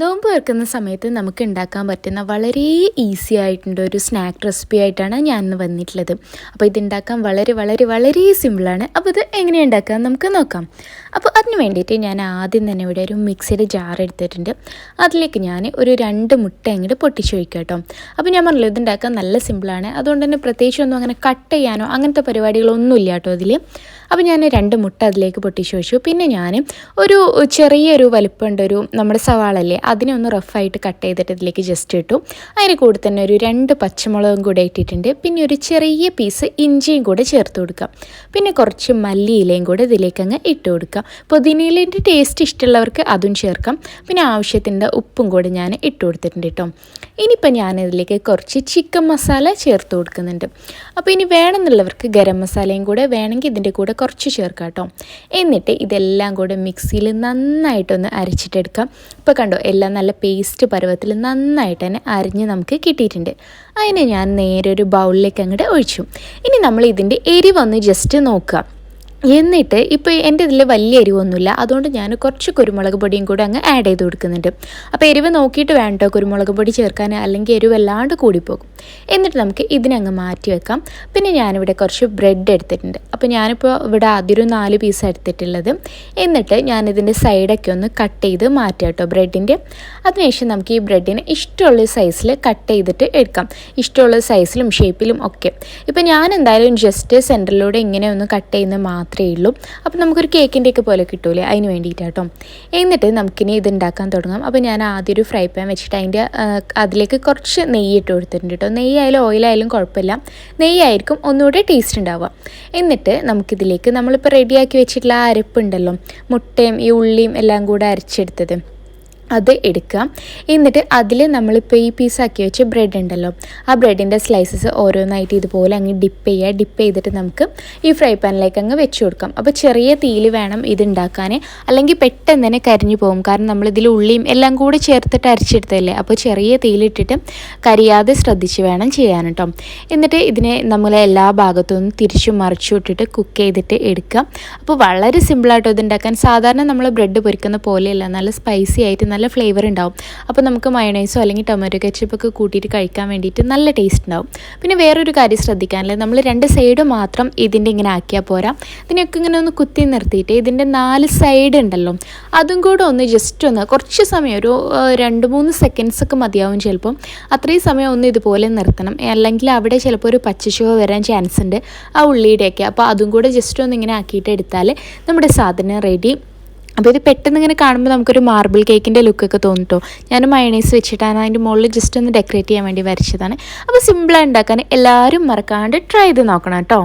നോമ്പ് തുറക്കുന്ന സമയത്ത് നമുക്ക് ഉണ്ടാക്കാൻ പറ്റുന്ന വളരെ ഈസി ആയിട്ടുള്ള ഒരു സ്നാക്ക് റെസിപ്പി ആയിട്ടാണ് ഞാൻ ഇന്ന് വന്നിട്ടുള്ളത്. അപ്പോൾ ഇതുണ്ടാക്കാൻ വളരെ വളരെ വളരെ സിമ്പിളാണ്. അപ്പോൾ ഇത് എങ്ങനെയാണ് ഉണ്ടാക്കുക നമുക്ക് നോക്കാം. അപ്പോൾ അതിന് വേണ്ടിയിട്ട് ഞാൻ ആദ്യം തന്നെ ഇവിടെ ഒരു മിക്സിയുടെ ജാർ എടുത്തിട്ടുണ്ട്. അതിലേക്ക് ഞാൻ ഒരു 2 മുട്ട അങ്ങോട്ട് പൊട്ടിച്ചൊഴിക്കുക കേട്ടോ. അപ്പോൾ ഞാൻ പറഞ്ഞല്ലോ ഇതുണ്ടാക്കാൻ നല്ല സിമ്പിളാണ്. അതുകൊണ്ട് തന്നെ പ്രത്യേകിച്ചൊന്നും അങ്ങനെ കട്ട് ചെയ്യാനോ അങ്ങനത്തെ പരിപാടികളൊന്നും ഇല്ല കേട്ടോ അതിൽ. അപ്പോൾ ഞാൻ 2 മുട്ട അതിലേക്ക് പൊട്ടിച്ചൊഴിച്ചു. പിന്നെ ഞാൻ ഒരു ചെറിയൊരു വലിപ്പമുണ്ട് ഒരു നമ്മുടെ സവാളല്ലേ അതിനെ ഒന്ന് റഫായിട്ട് കട്ട് ചെയ്തിട്ട് ഇതിലേക്ക് ജസ്റ്റ് ഇട്ടു. അതിന് കൂടെ തന്നെ ഒരു 2 പച്ചമുളകും കൂടെ ഇട്ടിട്ടുണ്ട്. പിന്നെ ഒരു ചെറിയ പീസ് ഇഞ്ചിയും കൂടെ ചേർത്ത് കൊടുക്കാം. പിന്നെ കുറച്ച് മല്ലിയിലയും കൂടെ ഇതിലേക്ക് അങ്ങ് ഇട്ട് കൊടുക്കാം. പുതിനയിലേൻ്റെ ടേസ്റ്റ് ഇഷ്ടമുള്ളവർക്ക് അതും ചേർക്കാം. പിന്നെ ആവശ്യത്തിൻ്റെ ഉപ്പും കൂടെ ഞാൻ ഇട്ട് കൊടുത്തിട്ടുണ്ട് കേട്ടോ. ഇനിയിപ്പോൾ ഞാനിതിലേക്ക് കുറച്ച് ചിക്കൻ മസാല ചേർത്ത് കൊടുക്കുന്നുണ്ട്. അപ്പോൾ ഇനി വേണമെന്നുള്ളവർക്ക് ഗരം മസാലയും കൂടെ വേണമെങ്കിൽ ഇതിൻ്റെ കൂടെ കുറച്ച് ചേർക്കാം കേട്ടോ. എന്നിട്ട് ഇതെല്ലാം കൂടെ മിക്സിയിൽ നന്നായിട്ടൊന്ന് അരച്ചിട്ടെടുക്കാം. ഇപ്പോൾ കണ്ടോ എല്ലാം നല്ല പേസ്റ്റ് പരുവത്തിൽ നന്നായിട്ട് തന്നെ അരിഞ്ഞ് നമുക്ക് കിട്ടിയിട്ടുണ്ട്. അതിനെ ഞാൻ നേരെ ഒരു ബൗളിലേക്ക് അങ്ങോട്ട് ഒഴിച്ചു. ഇനി നമ്മൾ ഇതിൻ്റെ എരിവൊന്ന് ജസ്റ്റ് നോക്കുക. എന്നിട്ട് ഇപ്പോൾ എൻ്റെ ഇതിൽ വലിയ എരിവൊന്നുമില്ല, അതുകൊണ്ട് ഞാൻ കുറച്ച് കുരുമുളക് പൊടിയും കൂടെ അങ്ങ് ആഡ് ചെയ്ത് കൊടുക്കുന്നുണ്ട്. അപ്പോൾ എരിവ് നോക്കിയിട്ട് വേണ്ട കുരുമുളക് പൊടി ചേർക്കാൻ, അല്ലെങ്കിൽ എരിവ് വല്ലാണ്ട് കൂടിപ്പോകും. എന്നിട്ട് നമുക്ക് ഇതിനങ്ങ് മാറ്റി വെക്കാം. പിന്നെ ഞാനിവിടെ കുറച്ച് ബ്രെഡ് എടുത്തിട്ടുണ്ട്. അപ്പോൾ ഞാനിപ്പോൾ ഇവിടെ ആദ്യം ഒരു 4 പീസ് എടുത്തിട്ടുള്ളത്. എന്നിട്ട് ഞാനിതിൻ്റെ സൈഡൊക്കെ ഒന്ന് കട്ട് ചെയ്ത് മാറ്റാം കേട്ടോ ബ്രെഡിൻ്റെ. അതിനുശേഷം നമുക്ക് ഈ ബ്രെഡിനെ ഇഷ്ടമുള്ള സൈസിൽ കട്ട് ചെയ്തിട്ട് എടുക്കാം, ഇഷ്ടമുള്ള സൈസിലും ഷേപ്പിലും ഒക്കെ. ഇപ്പോൾ ഞാൻ എന്തായാലും ജസ്റ്റ് സെൻറ്ററിലൂടെ ഇങ്ങനെ ഒന്ന് കട്ട് ചെയ്യുന്നത് മാത്രമേ ഉള്ളൂ. അപ്പോൾ നമുക്കൊരു കേക്കിൻ്റെയൊക്കെ പോലെ കിട്ടൂലേ, അതിന് വേണ്ടിയിട്ടാട്ടോ. എന്നിട്ട് നമുക്കിനി ഇത് ഉണ്ടാക്കാൻ തുടങ്ങാം. അപ്പോൾ ഞാൻ ആദ്യം ഒരു ഫ്രൈ പാൻ വെച്ചിട്ട് അതിലേക്ക് കുറച്ച് നെയ്യ് ഇട്ട് കൊടുത്തിട്ടുണ്ട് കേട്ടോ. നെയ്യായാലും ഓയിലായാലും കുഴപ്പമില്ല, നെയ്യായിരിക്കും ഒന്നുകൂടെ ടേസ്റ്റ് ഉണ്ടാവുക. എന്നിട്ട് നമുക്കിതിലേക്ക് നമ്മളിപ്പോൾ റെഡിയാക്കി വെച്ചിട്ടുള്ള ആ അരപ്പുണ്ടല്ലോ, മുട്ടയും ഈ ഉള്ളിയും എല്ലാം കൂടെ അരച്ചെടുത്തത്, അത് എടുക്കുക. എന്നിട്ട് അതിൽ നമ്മളിപ്പോൾ ഈ പീസാക്കി വെച്ച് ബ്രെഡ് ഉണ്ടല്ലോ, ആ ബ്രെഡിൻ്റെ സ്ലൈസസ് ഓരോന്നായിട്ട് ഇതുപോലെ അങ്ങ് ഡിപ്പ് ചെയ്തിട്ട് നമുക്ക് ഈ ഫ്രൈ പാനിലേക്ക് അങ്ങ് വെച്ച് കൊടുക്കാം. അപ്പോൾ ചെറിയ തീയിൽ വേണം ഇത് ഉണ്ടാക്കാൻ, അല്ലെങ്കിൽ പെട്ടെന്ന് തന്നെ കരിഞ്ഞു പോകും. കാരണം നമ്മളിതിൽ ഉള്ളിയും എല്ലാം കൂടി ചേർത്തിട്ട് അരച്ചെടുത്തല്ലേ. അപ്പോൾ ചെറിയ തീയിലിട്ടിട്ട് കരിയാതെ ശ്രദ്ധിച്ച് വേണം ചെയ്യാൻ കേട്ടോ. എന്നിട്ട് ഇതിനെ നമ്മൾ എല്ലാ ഭാഗത്തുനിന്നും തിരിച്ചും മറിച്ചും ഇട്ടിട്ട് കുക്ക് ചെയ്തിട്ട് എടുക്കുക. അപ്പോൾ വളരെ സിമ്പിളായിട്ടോ ഇത് ഉണ്ടാക്കാൻ. സാധാരണ നമ്മൾ ബ്രെഡ് പൊരിക്കുന്ന പോലെയല്ല, നല്ല സ്പൈസി ആയിട്ട് നല്ല ഫ്ലേവർ ഉണ്ടാവും. അപ്പോൾ നമുക്ക് മയോണൈസോ അല്ലെങ്കിൽ ടൊമാറ്റോ കെച്ചപ്പൊക്കെ കൂട്ടിയിട്ട് കഴിക്കാൻ വേണ്ടിയിട്ട് നല്ല ടേസ്റ്റ് ഉണ്ടാവും. പിന്നെ വേറൊരു കാര്യം ശ്രദ്ധിക്കാനുള്ളത്, നമ്മൾ 2 സൈഡ് മാത്രം ഇതിൻ്റെ ഇങ്ങനെ ആക്കിയാൽ പോരാ. ഇതിനൊക്കെ ഇങ്ങനെ ഒന്ന് കുത്തി നിർത്തിയിട്ട് ഇതിൻ്റെ 4 സൈഡ് ഉണ്ടല്ലോ അതും കൂടെ ഒന്ന് ജസ്റ്റ് ഒന്ന് കുറച്ച് സമയം, ഒരു 2-3 സെക്കൻഡ്സ് ഒക്കെ മതിയാവും ചിലപ്പം. അത്രയും സമയം ഒന്ന് ഇതുപോലെ നിർത്തണം, അല്ലെങ്കിൽ അവിടെ ചിലപ്പോൾ ഒരു പച്ചച്ചുവ വരാൻ ചാൻസ് ഉണ്ട് ആ ഉള്ളിയുടെയൊക്കെ. അപ്പോൾ അതും കൂടെ ജസ്റ്റ് ഒന്ന് ഇങ്ങനെ ആക്കിയിട്ട് എടുത്താൽ നമ്മുടെ സാധനം റെഡി. അപ്പോൾ ഇത് പെട്ടെന്ന് ഇങ്ങനെ കാണുമ്പോൾ നമുക്കൊരു മാർബിൾ കേക്കിൻ്റെ ലുക്കൊക്കെ തോന്നിട്ടോ. ഞാൻ മയണൈസ് വെച്ചിട്ടാണ് അതിൻ്റെ മുകളിൽ ജസ്റ്റ് ഒന്ന് ഡെക്കറേറ്റ് ചെയ്യാൻ വേണ്ടി വരച്ചതാണ്. അപ്പോൾ സിമ്പിളായി ഉണ്ടാക്കാൻ എല്ലാവരും മറക്കാണ്ട് ട്രൈ ചെയ്ത് നോക്കണം കേട്ടോ.